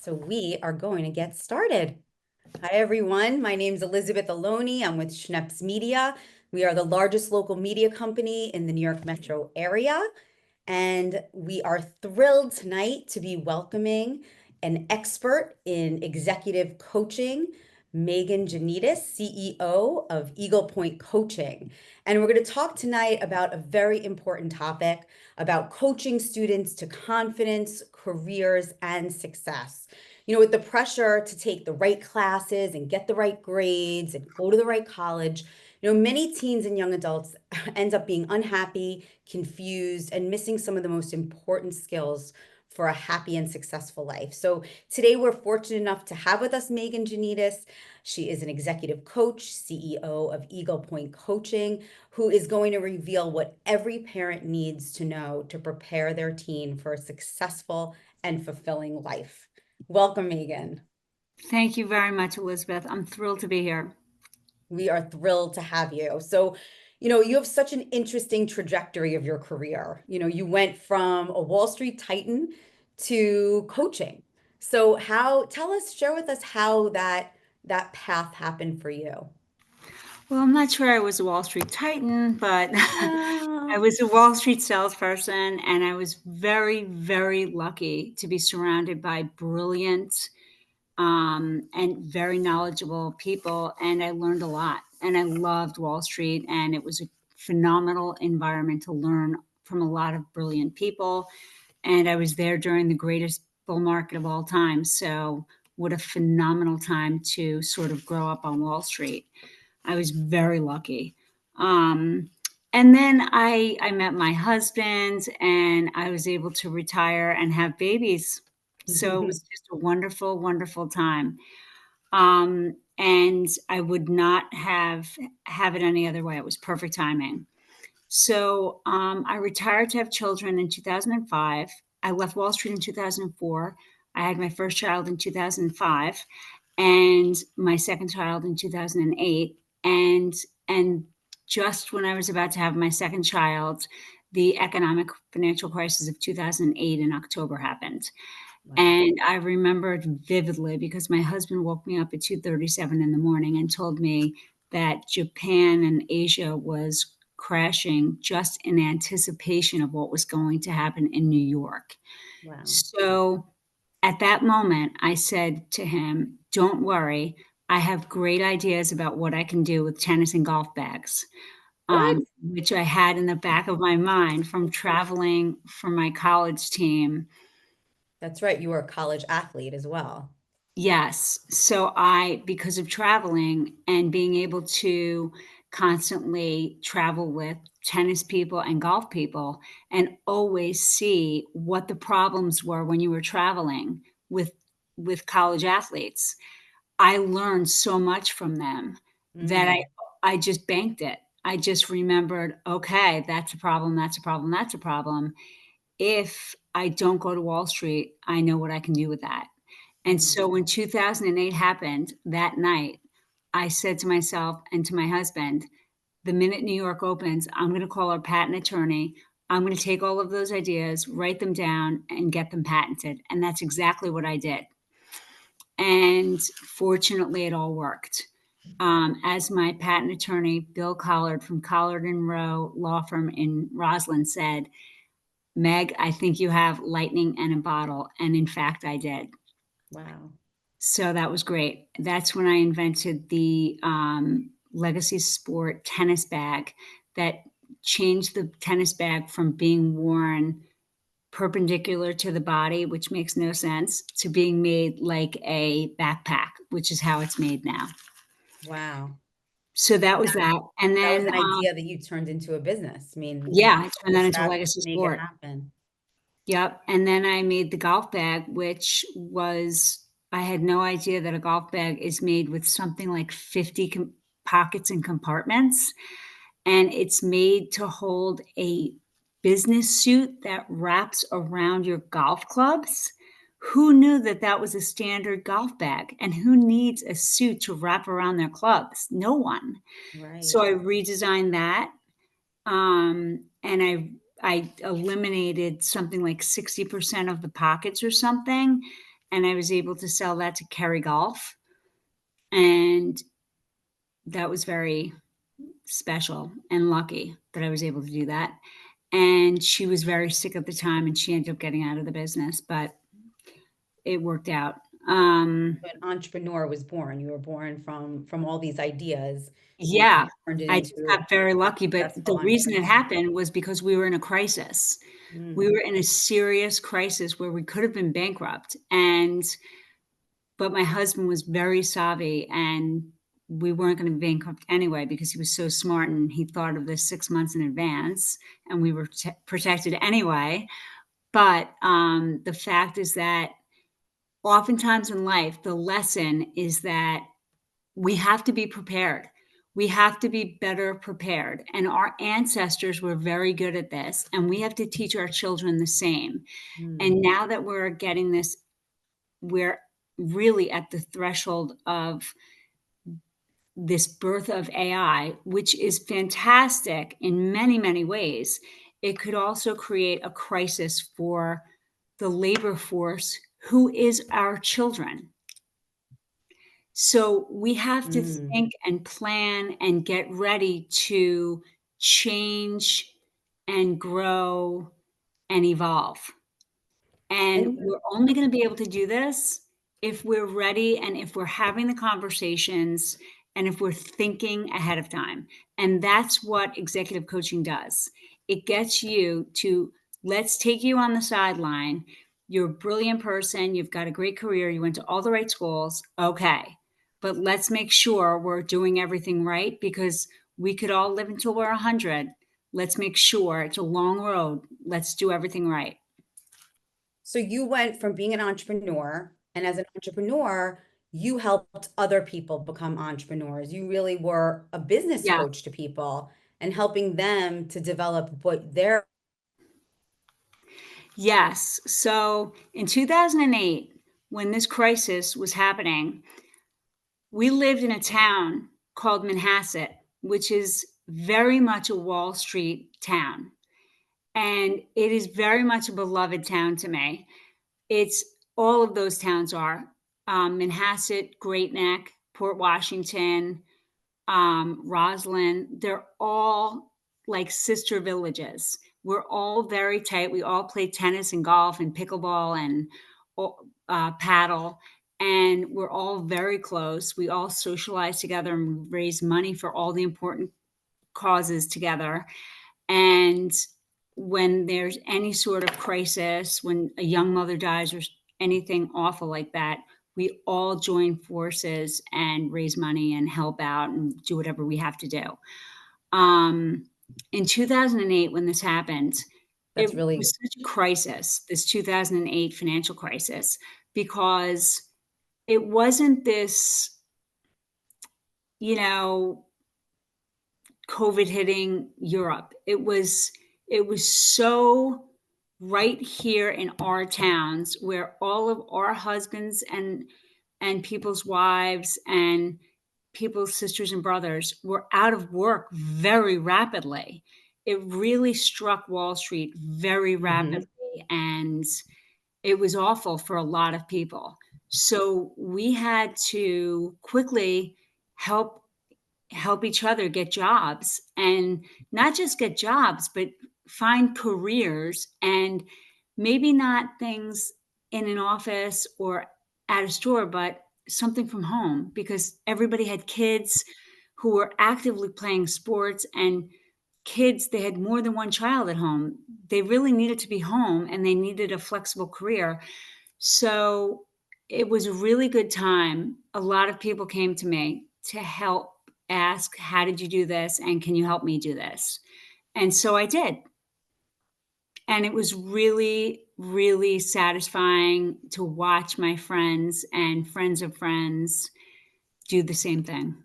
So we are going to get started. Hi, everyone. My name is Elizabeth Aloni. I'm with Schnepp's Media. We are the largest local media company in the New York metro area. And we are thrilled tonight to be welcoming an expert in executive coaching, Meaghan Janedis, CEO of Eagle Point Coaching. And we're going to talk tonight about a very important topic about coaching students to confidence, careers, and success. With the pressure to take the right classes and get the right grades and go to the right college, many teens and young adults end up being unhappy, confused, and missing some of the most important skills for a happy and successful life. So today we're fortunate enough to have with us Meaghan Janedis. She is an executive coach, CEO of Eagle Point Coaching, who is going to reveal what every parent needs to know to prepare their teen for a successful and fulfilling life. Welcome, Meaghan. Thank you very much, Elizabeth. I'm thrilled to be here. We are thrilled to have you. So, you have such an interesting trajectory of your career. You went from a Wall Street titan to coaching. So, share with us how that path happened for you. Well, I'm not sure I was a Wall Street titan, but I Ah, was a Wall Street salesperson, and I was very, very lucky to be surrounded by brilliant and very knowledgeable people. And I learned a lot. And I loved Wall Street, and it was a phenomenal environment to learn from a lot of brilliant people. And I was there during the greatest bull market of all time. So, what a phenomenal time to sort of grow up on Wall Street. I was very lucky. Um, and then I met my husband, and I was able to retire and have babies. So it was just a wonderful, wonderful time. And I would not have it any other way. It was perfect timing. So I retired to have children in 2005. I left Wall Street in 2004. I had my first child in 2005 and my second child in 2008. And just when I was about to have my second child, the economic financial crisis of 2008 in October happened. wow. And I remember it vividly because my husband woke me up at 2:37 in the morning and told me that Japan and Asia was crashing just in anticipation of what was going to happen in New York. Wow. So at that moment, I said to him, "Don't worry. I have great ideas about what I can do with tennis and golf bags," What? which I had in the back of my mind from traveling for my college team. That's right. You were a college athlete as well. Yes. So because of traveling and being able to constantly travel with tennis people and golf people and always see what the problems were when you were traveling with with college athletes, I learned so much from them that Mm, I just banked it. I just remembered, okay, that's a problem, that's a problem, that's a problem. If I don't go to Wall Street, I know what I can do with that. And mm. so when 2008 happened that night, I said to myself and to my husband, the minute New York opens, I'm going to call our patent attorney. I'm going to take all of those ideas, write them down, and get them patented. And that's exactly what I did. And fortunately, it all worked. As my patent attorney, Bill Collard from Collard and Rowe Law Firm in Roslyn said, Meg, I think you have lightning in a bottle. And in fact, I did. Wow. So that was great. That's when I invented the Legacy Sport tennis bag that changed the tennis bag from being worn perpendicular to the body, which makes no sense, to being made like a backpack, which is how it's made now. Wow. So that And was that. And that was then, an idea that you turned into a business. I mean, you yeah, I turned that into bootstrapped to Legacy make it Sport. happen. Yep, and then I made the golf bag, which was I had no idea that a golf bag is made with something like 50 pockets and compartments, and it's made to hold a business suit that wraps around your golf clubs. Who knew that that was a standard golf bag? And who needs a suit to wrap around their clubs? No one. So Right. I redesigned that and I eliminated something like 60% of the pockets or something, and I was able to sell that to Kerry Golf, and that was very special and lucky that I was able to do that. And she was very sick at the time, and she ended up getting out of the business, but it worked out. An entrepreneur was born. You were born from all these ideas, and Yeah, you turned it I just into got very a lucky, but successful the reason it entrepreneur. happened was because we were in a crisis. We Mm, were in a serious crisis where we could have been bankrupt, and but my husband was very savvy, and we weren't gonna be bankrupt anyway because he was so smart, and he thought of this 6 months in advance, and we were protected anyway. But, the fact is that oftentimes in life, the lesson is that we have to be prepared. We have to be better prepared. And our ancestors were very good at this, and we have to teach our children the same. mm. And now that we're getting this, we're really at the threshold of this birth of AI, which is fantastic in many, many ways. It could also create a crisis for the labor force who is our children. So we have to Mm. think and plan and get ready to change and grow and evolve. And And we're only going to be able to do this if we're ready and if we're having the conversations and if we're thinking ahead of time. And that's what executive coaching does. It gets you to, let's take you on the sideline. You're a brilliant person. You've got a great career. You went to all the right schools. Okay. But let's make sure we're doing everything right because we could all live until we're 100. Let's make sure it's a long road. Let's do everything right. so you went from being an entrepreneur, and as an entrepreneur, you helped other people become entrepreneurs. You really were a business Yeah. coach to people and helping them to develop what their Yes. So in 2008, when this crisis was happening, we lived in a town called Manhasset, which is very much a Wall Street town. And it is very much a beloved town to me. It's all of those towns are Manhasset, Great Neck, Port Washington, Roslyn. They're all like sister villages. We're all very tight. We all play tennis and golf and pickleball and paddle, and we're all very close. We all socialize together and raise money for all the important causes together. And when there's any sort of crisis, when a young mother dies or anything awful like that, we all join forces and raise money and help out and do whatever we have to do. Um, in 2008, when this happened, it that's really was such a crisis, this 2008 financial crisis, because it wasn't this, you know, COVID hitting Europe. It was so right here in our towns where all of our husbands and people's wives and people's sisters and brothers were out of work very rapidly. It really struck Wall Street very Mhm. rapidly, and it was awful for a lot of people. So we had to quickly help each other get jobs, and not just get jobs, but find careers, and maybe not things in an office or at a store, but something from home because everybody had kids who were actively playing sports and kids, they had more than one child at home. They really needed to be home and they needed a flexible career. So it was a really good time. A lot of people came to me to help ask, how did you do this? And can you help me do this? And so I did. And it was really, really satisfying to watch my friends and friends of friends do the same thing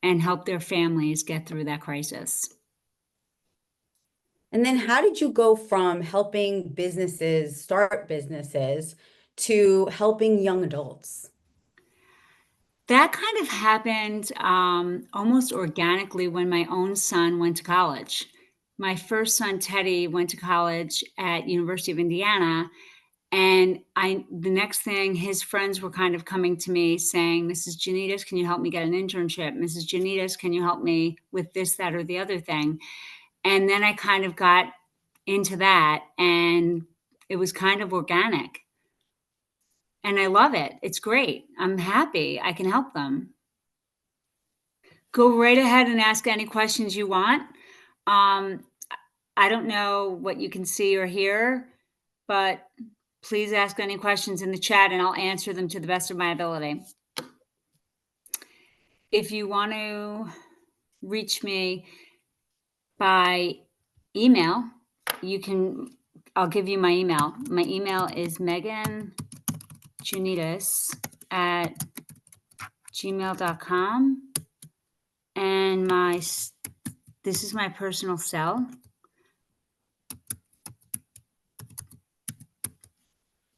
and help their families get through that crisis. And then how did you go from helping businesses start businesses to helping young adults? That kind of happened almost organically when my own son went to college. My first son, Teddy, went to college at University of Indiana, And the next thing, his friends were kind of coming to me saying, Mrs. Janedis, can you help me get an internship? Mrs. Janedis, can you help me with this, that, or the other thing? And then I kind of got into that, and it was kind of organic. And I love it. It's great. I'm happy I can help them. Go right ahead and ask any questions you want. Um, I don't know what you can see or hear, but please ask any questions in the chat and I'll answer them to the best of my ability. If you want to reach me by email, I'll give you my email. My email is Meaghan Janedis at gmail.com. And this is my personal cell.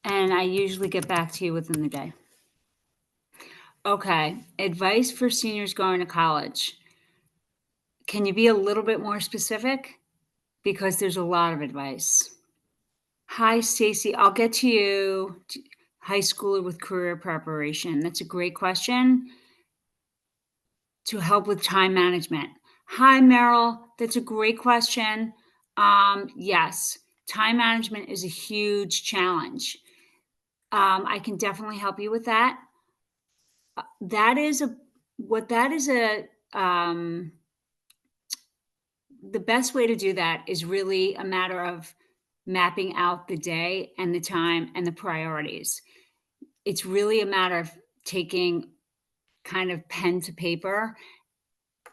And I usually get back to you within the day. Okay, advice for seniors going to college. Can you be a little bit more specific? Because there's a lot of advice. Hi, Stacy. I'll get to you. High schooler with career preparation. That's a great question to help with time management. Hi, Meryl. That's a great question. Yes, time management is a huge challenge. I can definitely help you with that. The best way to do that is really a matter of mapping out the day and the time and the priorities. It's really a matter of taking kind of pen to paper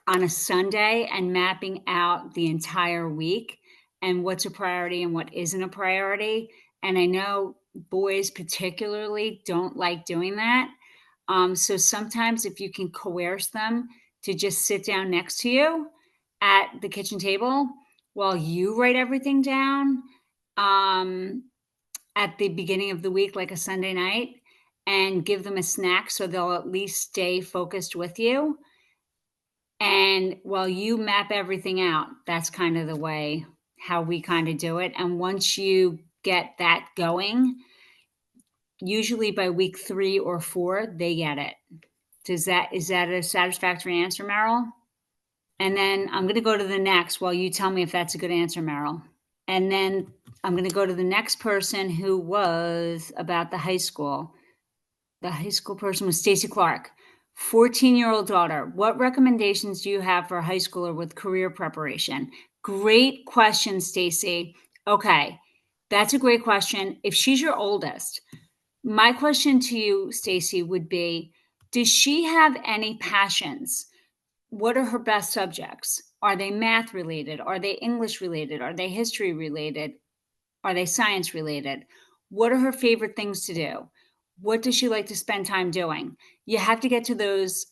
on a Sunday and mapping out the entire week and what's a priority and what isn't a priority. And I know boys particularly don't like doing that. So sometimes if you can coerce them to just sit down next to you at the kitchen table while you write everything down at the beginning of the week, like a Sunday night, and give them a snack so they'll at least stay focused with you. And while you map everything out, that's kind of the way how we kind of do it. And once you get that going, usually by week 3 or 4, they get it. Is that a satisfactory answer, Meryl? And then I'm going to go to the next while you tell me if that's a good answer, Meryl. And then I'm going to go to the next person who was about the high school. The high school person was Stacy Clark. 14-year-old daughter. What recommendations do you have for a high schooler with career preparation? Great question, Stacy. Okay, that's a great question. If she's your oldest, my question to you, Stacy, would be, does she have any passions? What are her best subjects? Are they math related? Are they English related? Are they history related? Are they science related? What are her favorite things to do? What does she like to spend time doing? You have to get to those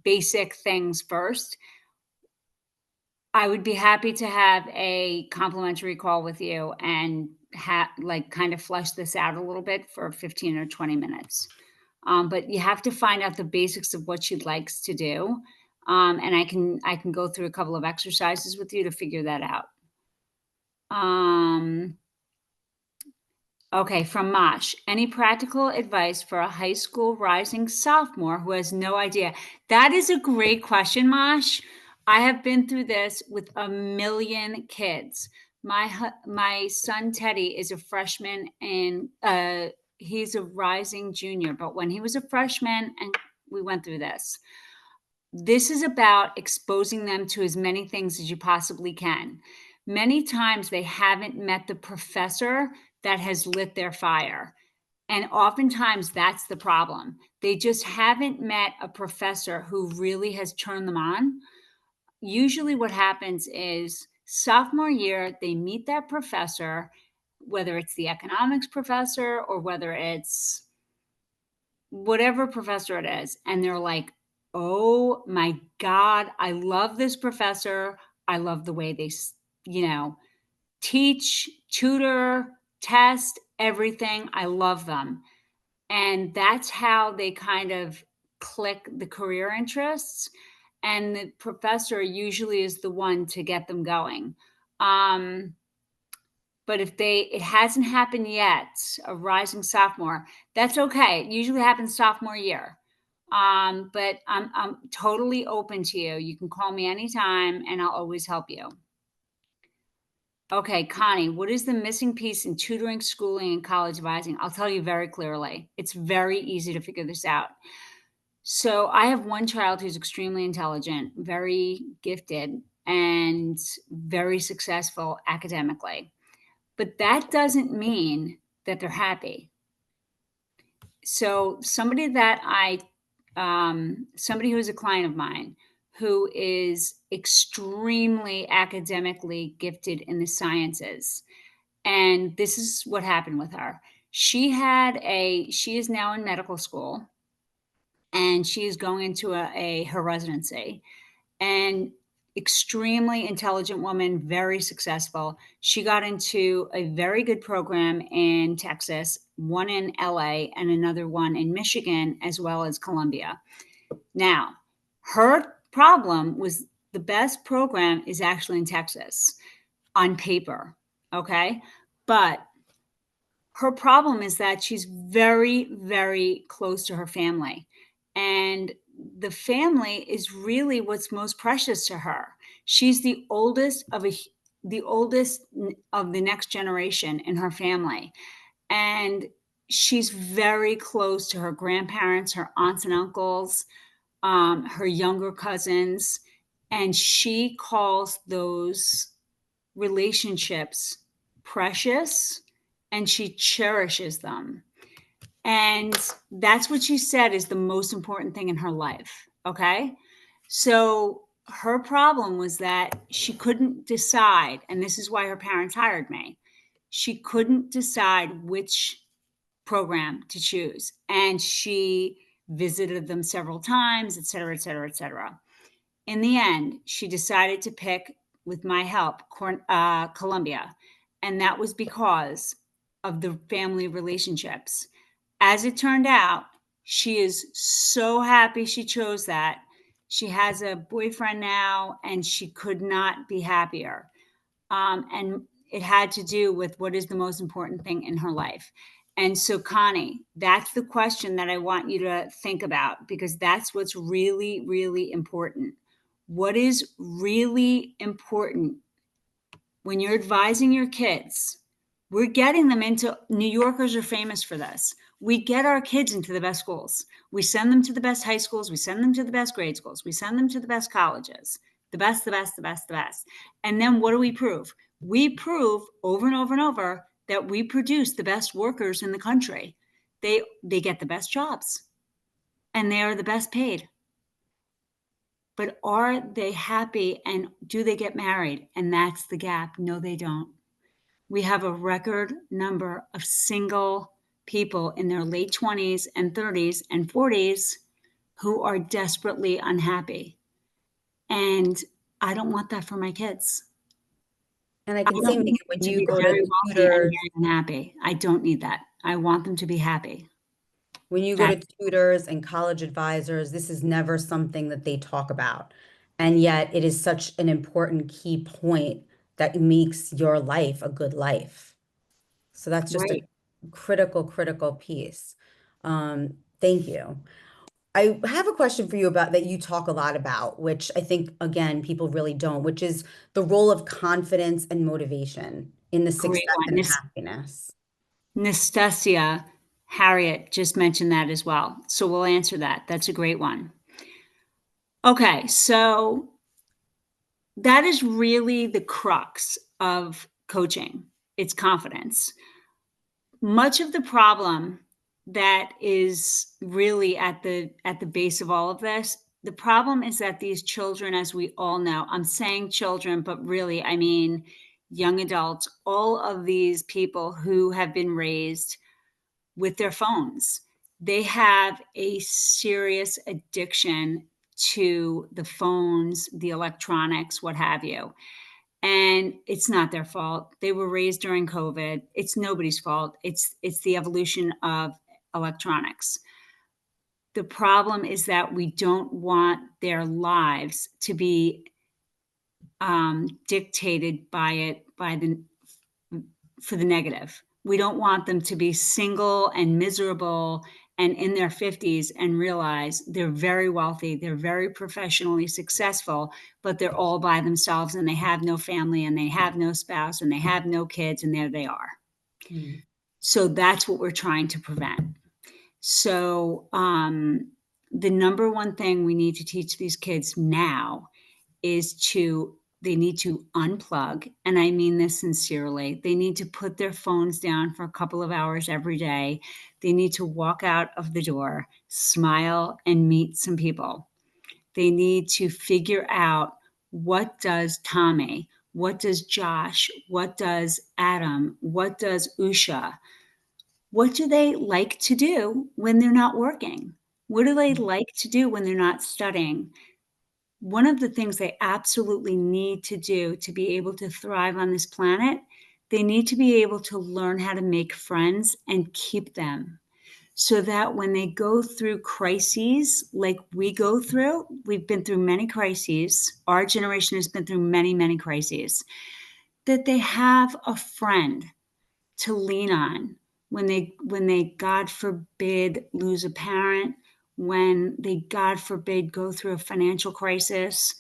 basic things first. I would be happy to have a complimentary call with you and kind of flesh this out a little bit for 15 or 20 minutes. But you have to find out the basics of what she likes to do. And I can go through a couple of exercises with you to figure that out. Okay, from Mosh. Any practical advice for a high school rising sophomore who has no idea? That is a great question, Mosh. I have been through this with a million kids. My son Teddy is a freshman and he's a rising junior, but when he was a freshman, and we went through this. This is about exposing them to as many things as you possibly can. Many times they haven't met the professor that has lit their fire. And oftentimes that's the problem. They just haven't met a professor who really has turned them on. Usually what happens is sophomore year, they meet that professor, whether it's the economics professor or whether it's whatever professor it is. And they're like, oh my God, I love this professor. I love the way they, teach, tutor, test, everything. I love them. And that's how they kind of click the career interests. And the professor usually is the one to get them going. But but if it hasn't happened yet, a rising sophomore, that's okay. It usually happens sophomore year. But I'm totally open to you. You can call me anytime and I'll always help you. Okay, Connie, what is the missing piece in tutoring, schooling, and college advising? I'll tell you very clearly. It's very easy to figure this out. So I have one child who's extremely intelligent, very gifted, and very successful academically. But that doesn't mean that they're happy. So somebody who's a client of mine who is extremely academically gifted in the sciences, and this is what happened with her. She is now in medical school and she is going into her residency, and extremely intelligent woman, very successful. She got into a very good program in Texas, one in LA and another one in Michigan, as well as Columbia. Now, her problem was the best program is actually in Texas on paper. Okay. But her problem is that she's very, very close to her family. And the family is really what's most precious to her. She's the oldest of the next generation in her family. And she's very close to her grandparents, her aunts and uncles, her younger cousins. And she calls those relationships precious and she cherishes them. And that's what she said is the most important thing in her life. Okay. So her problem was that she couldn't decide. And this is why her parents hired me. She couldn't decide which program to choose. And she visited them several times, et cetera, et cetera, et cetera. In the end, she decided to pick, with my help, Columbia. And that was because of the family relationships. As it turned out, she is so happy she chose that. She has a boyfriend now, and she could not be happier. And it had to do with what is the most important thing in her life. And so, Connie, that's the question that I want you to think about, because that's what's really, really important. What is really important when you're advising your kids? We're getting them into, New Yorkers are famous for this. We get our kids into the best schools. We send them to the best high schools. We send them to the best grade schools. We send them to the best colleges, the best, the best, the best, the best. And then what do we prove? We prove over and over and over that we produce the best workers in the country. They get the best jobs and they are the best paid. But are they happy and do they get married? And that's the gap. No, they don't. We have a record number of single people in their late 20s and 30s and 40s who are desperately unhappy. And I don't want that for my kids. And I I can say, don't Megan, need them when to you be go to very wealthy and tutors, very unhappy. I don't need that. I want them to be happy. when you go to That tutors and college advisors, this is never something that they talk about. And yet it is such an important key point that makes your life a good life. So that's just a right. critical, critical piece. Thank you. I have a question for you about that you talk a lot about, which I think, again, people really don't, which is the role of confidence and motivation in the Great success one. and This happiness. Nastasia Harriet just mentioned that as well. So we'll answer that. That's a great one. Okay, so that is really the crux of coaching. It's confidence. Much of the problem that is really at the base of all of this, the problem is that these children, as we all know, I'm saying children, but really I mean young adults, all of these people who have been raised with their phones, they have a serious addiction to the phones, the electronics, what have you. And it's not their fault. They were raised during COVID. It's nobody's fault. It's the evolution of electronics. The problem is that we don't want their lives to be dictated by the for the negative. We don't want them to be single and miserable and in their 50s and realize they're very wealthy, they're very professionally successful, but they're all by themselves and they have no family and they have no spouse and they have no kids, and there they are. Mm. So that's what we're trying to prevent. So, the number one thing we need to teach these kids now is they need to unplug. And I mean this sincerely. They need to put their phones down for a couple of hours every day. They need to walk out of the door, smile, and meet some people. They need to figure out, what does Tommy, what does Josh, what does Adam, what does Usha, what do they like to do when they're not working? What do they like to do when they're not studying? One of the things they absolutely need to do to be able to thrive on this planet, they need to be able to learn how to make friends and keep them, so that when they go through crises like we go through, we've been through many crises. Our generation has been through many, many crises, that they have a friend to lean on when they God forbid lose a parent, when they God forbid go through a financial crisis,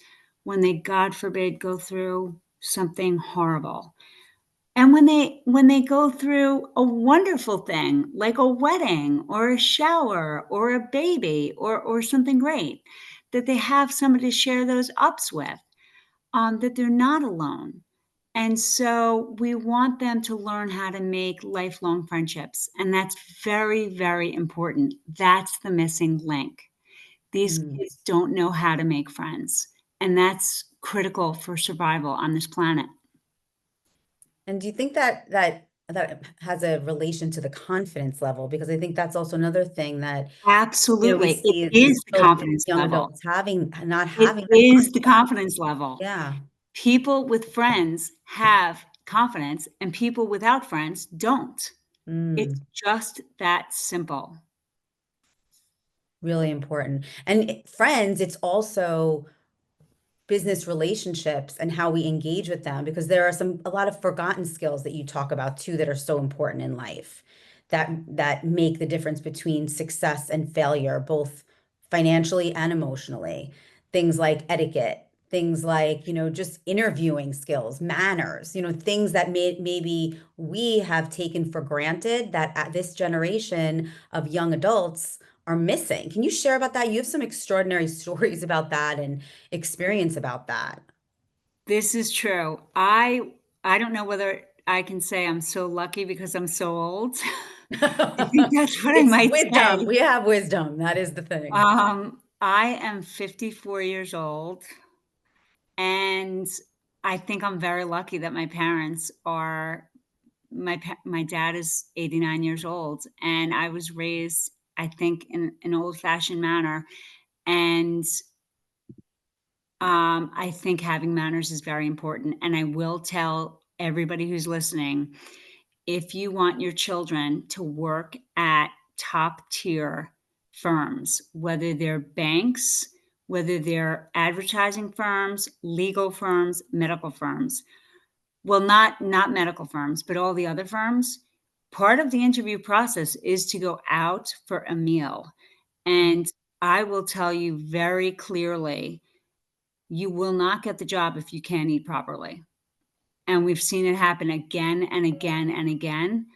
when they God forbid go through something horrible. And when they go through a wonderful thing like a wedding or a shower or a baby or something great, that they have somebody to share those ups with, that they're not alone. And so we want them to learn how to make lifelong friendships. And that's very, very important. That's the missing link. These Mm. kids don't know how to make friends. And that's critical for survival on this planet. And do you think that that has a relation to the confidence level? Because I think that's also another thing that, we Absolutely. It see is these the children, confidence young level. adults not It having that is the confidence. confidence level. Yeah. People with friends have confidence, and people without friends don't. It's Mm. just that simple. Really important. And friends, it's also business relationships and how we engage with them, because there are a lot of forgotten skills that you talk about too that are so important in life, that make the difference between success and failure, both financially and emotionally. Things like etiquette, things like, just interviewing skills, manners, things that maybe we have taken for granted that at this generation of young adults are missing. Can you share about that? You have some extraordinary stories about that and experience about that. This is true. I don't know whether I can say I'm so lucky because I'm so old. I think that's what I It's might wisdom. say. We have wisdom. That is the thing. I am 54 years old, and I think I'm very lucky that my parents are my dad is 89 years old, and I was raised, I think, in an old-fashioned manner, and I think having manners is very important. And I will tell everybody who's listening, if you want your children to work at top tier firms, whether they're banks, whether they're advertising firms, legal firms, medical firms, well, not medical firms, but all the other firms, part of the interview process is to go out for a meal. And I will tell you very clearly, you will not get the job if you can't eat properly. And we've seen it happen again and again and again.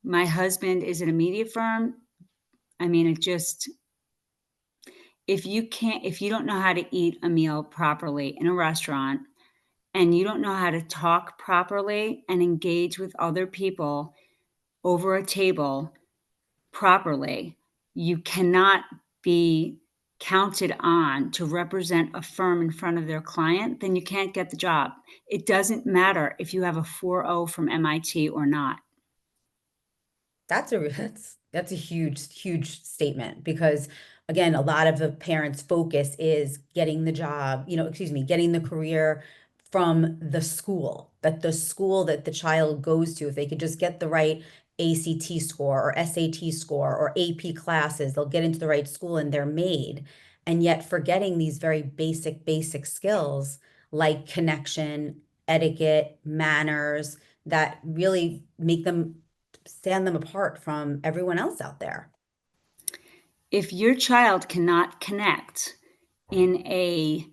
My husband is at a media firm. I mean, it just, if you don't know how to eat a meal properly in a restaurant, and you don't know how to talk properly and engage with other people over a table properly, you cannot be counted on to represent a firm in front of their client, then you can't get the job. It doesn't matter if you have a 4.0 from MIT or not. That's a huge statement, because again, a lot of the parents' focus is getting the job, excuse me, getting the career from the school that the child goes to. If they could just get the right ACT score or SAT score or AP classes, they'll get into the right school and they're made. And yet forgetting these very basic skills like connection, etiquette, manners, that really make them stand them apart from everyone else out there. If your child cannot connect in a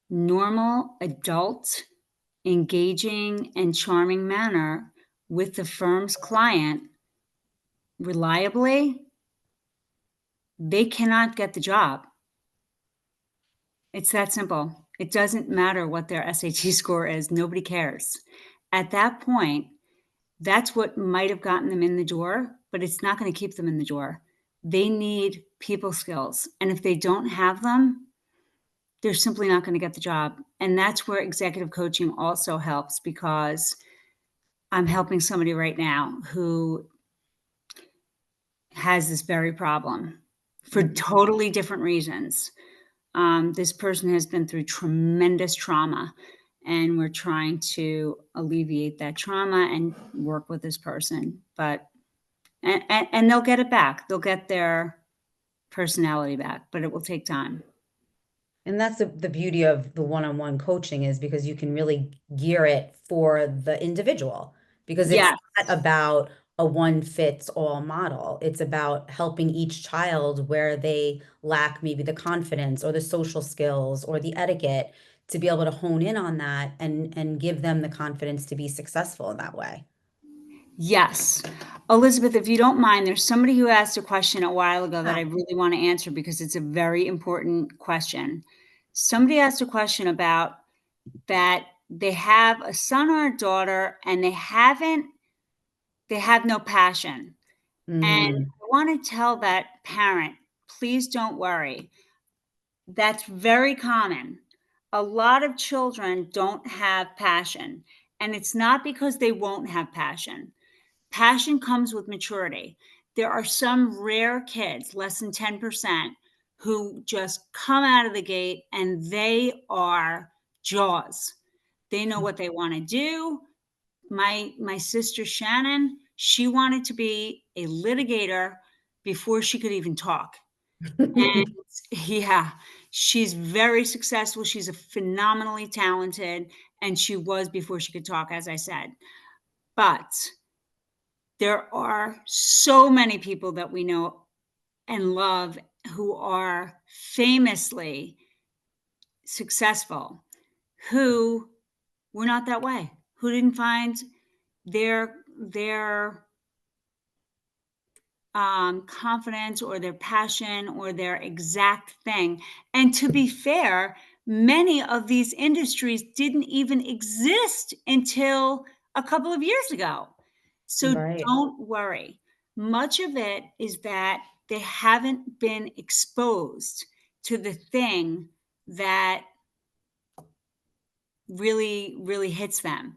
normal, adult, engaging, and charming manner with the firm's client reliably, they cannot get the job. It's that simple. It doesn't matter what their SAT score is. Nobody cares. At that point, that's what might have gotten them in the door, but it's not going to keep them in the door. They need people skills. And if they don't have them, they're simply not going to get the job. And that's where executive coaching also helps, because I'm helping somebody right now who has this very problem for Mhm. totally different reasons. This person has been through tremendous trauma, and we're trying to alleviate that trauma and work with this person. But and they'll get it back. They'll get their personality back, but it will take time. And that's the beauty of the one-on-one coaching, is because you can really gear it for the individual, because it's Yes. not about a one fits all model. It's about helping each child where they lack maybe the confidence or the social skills or the etiquette, to be able to hone in on that and give them the confidence to be successful in that way. Yes. Elizabeth, if you don't mind, there's somebody who asked a question a while ago that I Ah. really want to answer because it's a very important question. Somebody asked a question about that they have a son or a daughter and they have no passion. And Mm, I want to tell that parent, please don't worry. That's very common. A lot of children don't have passion, and it's not because they won't have passion. Passion comes with maturity. There are some rare kids, less than 10%, who just come out of the gate and they are jaws. They know what they want to do. My sister Shannon, she wanted to be a litigator before she could even talk. And yeah, she's very successful. She's a phenomenally talented, and she was before she could talk, as I said. But there are so many people that we know and love who are famously successful, who were not that way, who didn't find their confidence or their passion or their exact thing. And to be fair, many of these industries didn't even exist until a couple of years ago. So right. don't worry. Much of it is that they haven't been exposed to the thing that really, really hits them.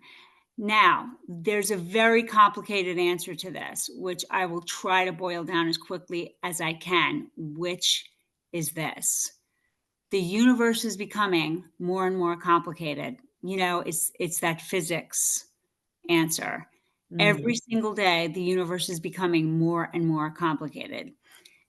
Now, there's a very complicated answer to this, which I will try to boil down as quickly as I can, which is this. The universe is becoming more and more complicated. You know, it's that physics answer. Mm, Every single day, the universe is becoming more and more complicated.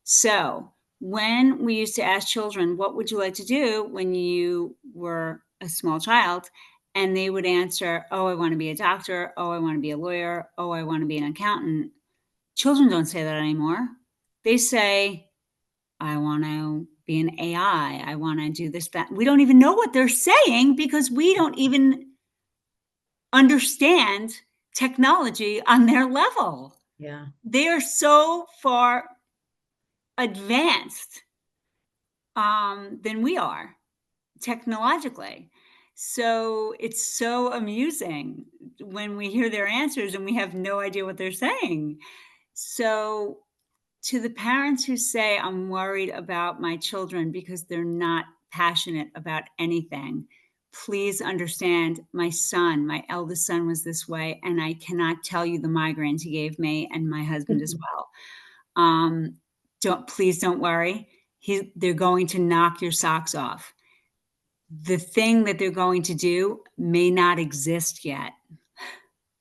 So, when we used to ask children, what would you like to do when you were a small child? And they would answer, oh, I want to be a doctor. Oh, I want to be a lawyer. Oh, I want to be an accountant. Children don't say that anymore. They say, I want to be an AI. I want to do this, that. We don't even know what they're saying because we don't even understand technology on their level. yeah. They are so far advanced than we are technologically. So it's so amusing when we hear their answers and we have no idea what they're saying. So, to the parents who say, I'm worried about my children because they're not passionate about anything, please understand my son, my eldest son was this way, and I cannot tell you the migraines he gave me and my husband as well. Um, please don't worry. They're going to knock your socks off. The thing that they're going to do may not exist yet.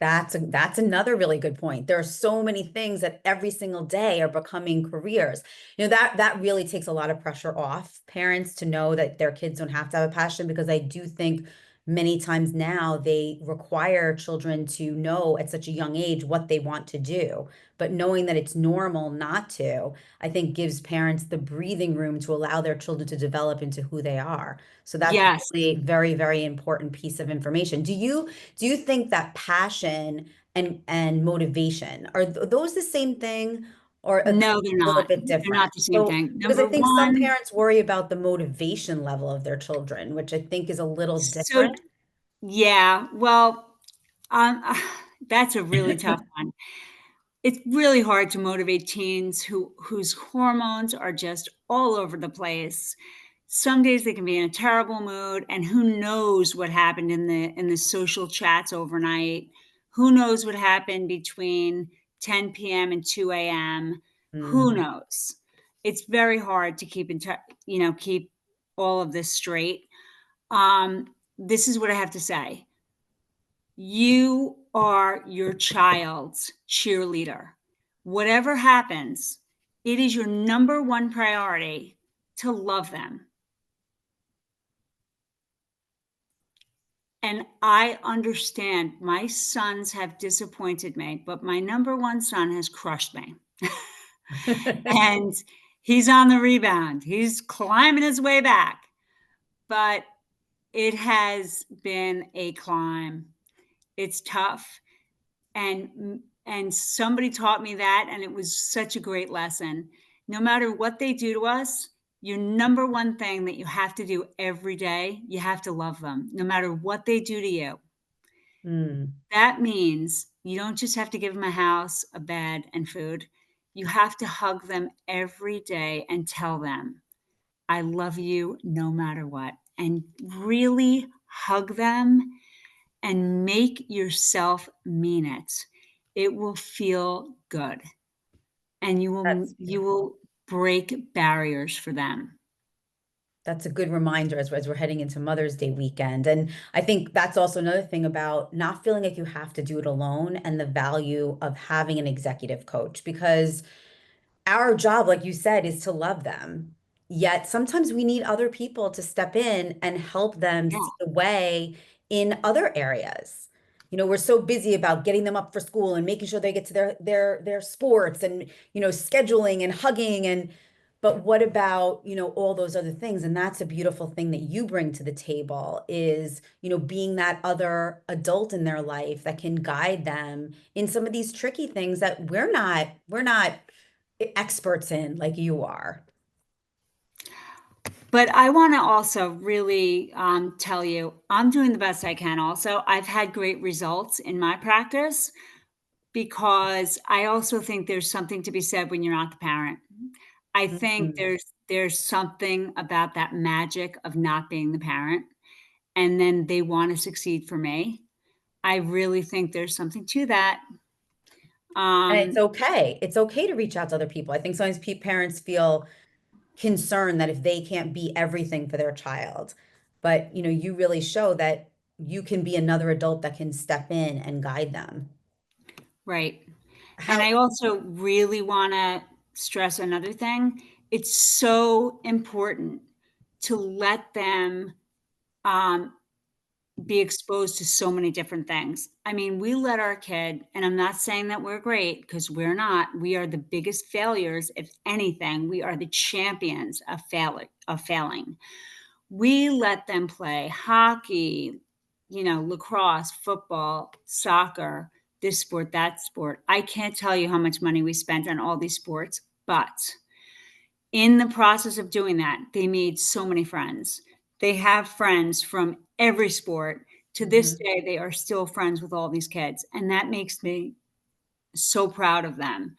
That's another really good point. There are so many things that every single day are becoming careers. That really takes a lot of pressure off parents to know that their kids don't have to have a passion, because I do think many times now they require children to know at such a young age what they want to do. But knowing that it's normal not to, I think gives parents the breathing room to allow their children to develop into who they are. So that's Yes. really very, very important piece of information. Do you think that passion and motivation are those the same thing, or are they No, they're a little not. bit They're different? not the same So thing. because I Number think some one, parents worry about the motivation level of their children, which I think is a little so different. yeah, well, um, that's a really tough one. It's really hard to motivate teens whose hormones are just all over the place. Some days they can be in a terrible mood, and who knows what happened in the social chats overnight. Who knows what happened between 10 p.m. and 2 a.m. Who Mm, knows? It's very hard to keep in touch, keep all of this straight. This is what I have to say. You are your child's cheerleader. Whatever happens, it is your number one priority to love them. And I understand my sons have disappointed me, but my number one son has crushed me. And he's on the rebound. He's climbing his way back. But it has been a climb. It's tough. And somebody taught me that, and it was such a great lesson. No matter what they do to us, your number one thing that you have to do every day, you have to love them, no matter what they do to you. mm, That means you don't just have to give them a house, a bed, and food. You have to hug them every day and tell them, I love you no matter what. And really hug them and make yourself mean it. It will feel good, and that's you beautiful. will break barriers for them. That's a good reminder as we're heading into Mother's Day weekend. And I think that's also another thing about not feeling like you have to do it alone and the value of having an executive coach, because our job, like you said, is to love them. Yet sometimes we need other people to step in and help them Yeah. see the way in other areas. We're so busy about getting them up for school and making sure they get to their sports and, scheduling and hugging but what about, all those other things? And that's a beautiful thing that you bring to the table is, being that other adult in their life that can guide them in some of these tricky things that we're not experts in like you are. But I want to also really tell you, I'm doing the best I can. Also, I've had great results in my practice because I also think there's something to be said when you're not the parent. I think Mhm. there's something about that magic of not being the parent, and then they want to succeed for me. I really think there's something to that. And it's Um, okay. It's okay to reach out to other people. I think sometimes parents feel concerned that if they can't be everything for their child, but you really show that you can be another adult that can step in and guide them. right. And How I also really want to stress another thing. It's so important to let them um, be exposed to so many different things. I mean, we let our kid, and I'm not saying that we're great because we're not. We are the biggest failures, if anything. We are the champions of failing. We let them play hockey, lacrosse, football, soccer, this sport, that sport. I can't tell you how much money we spent on all these sports, but in the process of doing that, they made so many friends. They have friends from every sport. To this Mhm. day, they are still friends with all these kids. And that makes me so proud of them.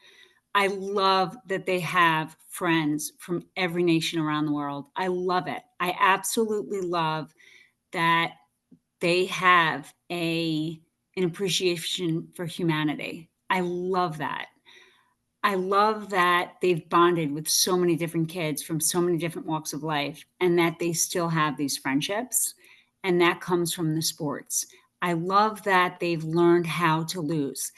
I love that they have friends from every nation around the world. I love it. I absolutely love that they have an appreciation for humanity. I love that. I love that they've bonded with so many different kids from so many different walks of life and that they still have these friendships. And that comes from the sports. I love that they've learned how to lose.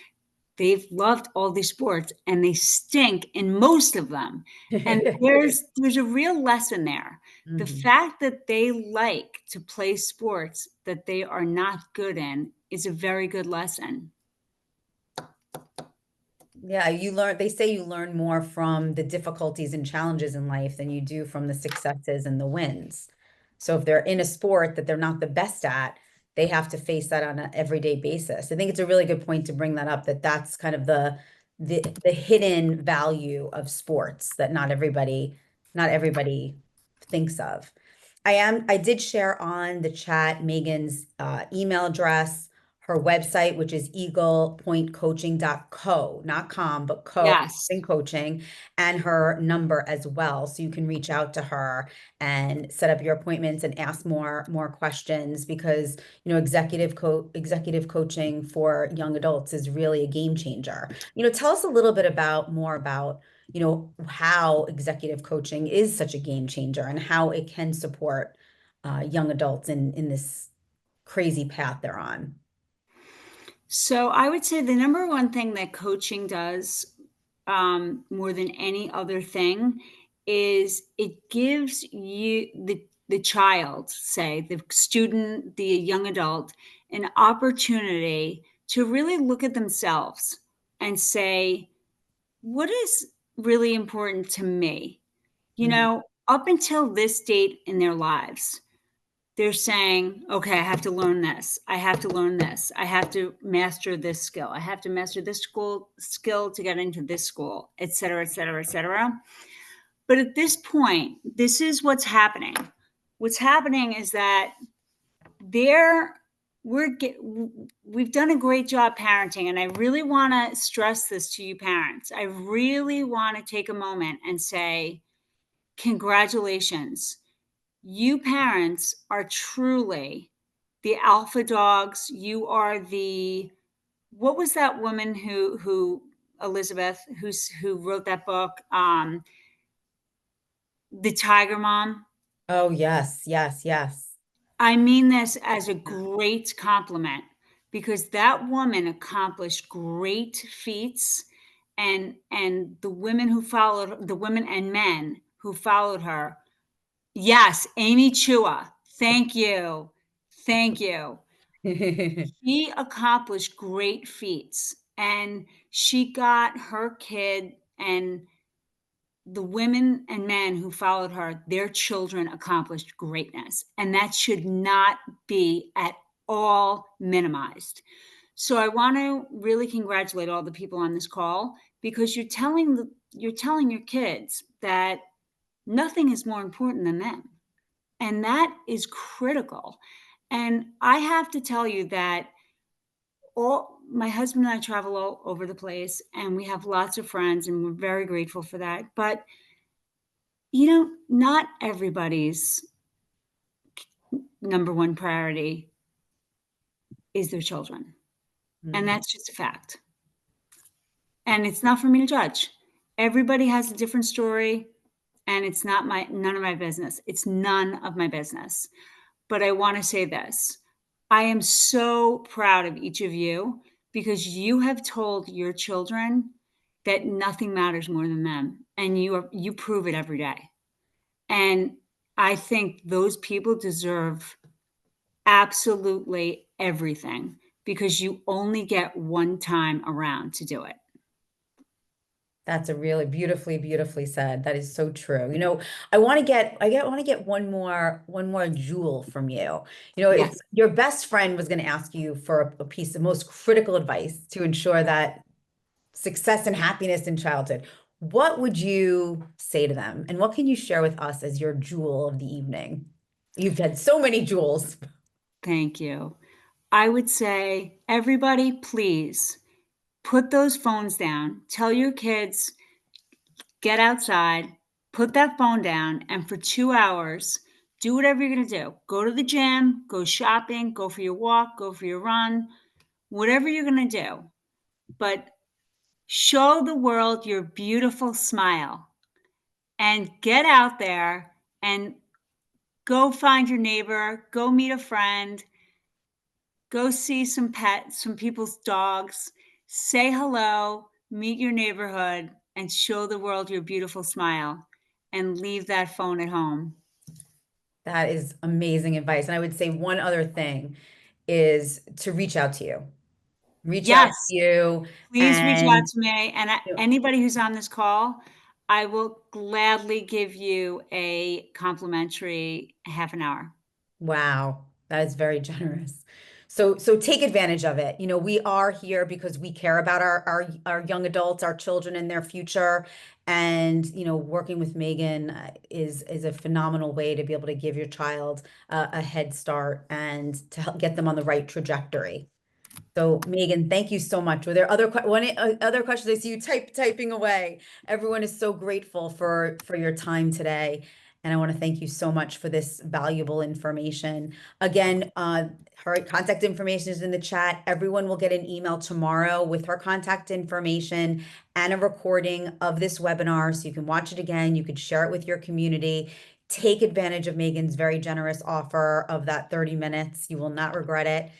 They've loved all these sports and they stink in most of them. And there's a real lesson there The Mhm. fact that they like to play sports that they are not good in is a very good lesson. Yeah, they say you learn more from the difficulties and challenges in life than you do from the successes and the wins. So if they're in a sport that they're not the best at, they have to face that on an everyday basis. I think it's a really good point to bring that up, that that's kind of the hidden value of sports that not everybody thinks of. I did share on the chat Megan's email address, her website, which is eaglepointcoaching.co, not com, but co Yes. in coaching, and her number as well. So you can reach out to her and set up your appointments and ask more questions, because executive coaching for young adults is really a game changer. Tell us a little bit more about how executive coaching is such a game changer and how it can support young adults in this crazy path they're on. So I would say the number one thing that coaching does, more than any other thing, is it gives you the child, say the student, the young adult, an opportunity to really look at themselves and say, what is really important to me? Mm. Up until this date in their lives, they're saying, okay, I have to learn this. I have to learn this. I have to master this skill. I have to master this skill to get into this school, et cetera, et cetera, et cetera. But at this point, this is what's happening. What's happening is that there we've done a great job parenting, and I really want to stress this to you parents. I really want to take a moment and say, congratulations. You parents are truly the alpha dogs. You are the what was that woman who Elizabeth who wrote that book, The Tiger Mom. Oh, yes, yes, yes. I mean this as a great compliment, because that woman accomplished great feats, and the women and men who followed her. Yes, Amy Chua. Thank you. Thank you. She accomplished great feats, and she got her kid and the women and men who followed her, their children accomplished greatness. And that should not be at all minimized. So I want to really congratulate all the people on this call, because you're telling your kids that nothing is more important than them. And that is critical. And I have to tell you that all my husband and I travel all over the place, and we have lots of friends, and we're very grateful for that. But not everybody's number one priority is their children. And Mm. that's just a fact. And it's not for me to judge. Everybody has a different story, and it's none of my business. It's none of my business. But I want to say this. I am so proud of each of you, because you have told your children that nothing matters more than them, and you prove it every day. And I think those people deserve absolutely everything, because you only get one time around to do it. That's a really beautifully, beautifully said. That is so true. I want to get one more jewel from you. If Yes. your best friend was going to ask you for a piece of most critical advice to ensure that success and happiness in childhood, what would you say to them? And what can you share with us as your jewel of the evening? You've had so many jewels. Thank you. I would say, everybody, please put those phones down. Tell your kids, get outside, put that phone down, and for 2 hours, do whatever you're going to do. Go to the gym, go shopping, go for your walk, go for your run, whatever you're going to do. But show the world your beautiful smile, and get out there and go find your neighbor, go meet a friend, go see some pets, some people's dogs, say hello, meet your neighborhood, and show the world your beautiful smile, and leave that phone at home. That is amazing advice. And I would say one other thing is to reach out to you. Reach out Yes, to you please reach out and to me. And you know, anybody who's on this call, I will gladly give you a complimentary half an hour. wow, that is very generous. So take advantage of it. We are here because we care about our young adults, our children and their future. And working with Megan is a phenomenal way to be able to give your child a head start and to help get them on the right trajectory. So Megan, thank you so much. Were there other questions? I see you typing away. Everyone is so grateful for your time today, and I want to thank you so much for this valuable information. Again, her contact information is in the chat. Everyone will get an email tomorrow with her contact information and a recording of this webinar, so you can watch it again. You could share it with your community. Take advantage of Megan's very generous offer of that 30 minutes. You will not regret it.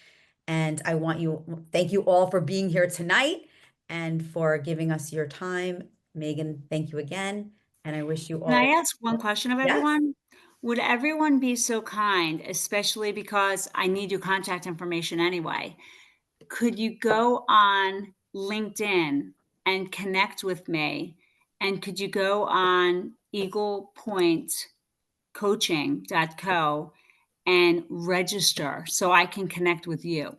And thank you all for being here tonight and for giving us your time. Megan, thank you again. And I wish you Can I all, ask one question of yes. everyone? Would everyone be so kind, especially because I need your contact information anyway? Could you go on LinkedIn and connect with me? And could you go on eaglepointcoaching.co and register so I can connect with you?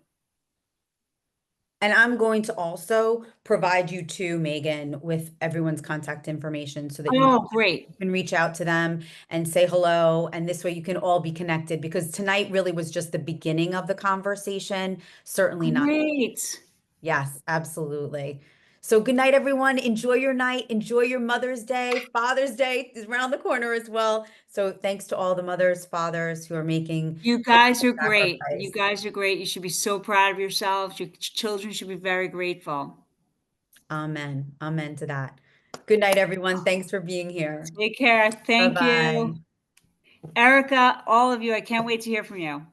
And I'm going to also provide you to Megan with everyone's contact information so that you Oh, great. can reach out to them and say hello. And this way you can all be connected because tonight really was just the beginning of the conversation, certainly not. Great. Yes, absolutely. So good night, everyone. Enjoy your night. Enjoy your Mother's Day. Father's Day is around the corner as well. So thanks to all the mothers, fathers who are making You the guys are great. You sacrifice. guys are great. You should be so proud of yourselves. Your children should be very grateful. Amen. Amen to that. Good night, everyone. Thanks for being here. Take care. Thank you. Bye-bye. Erica, all of you, I can't wait to hear from you.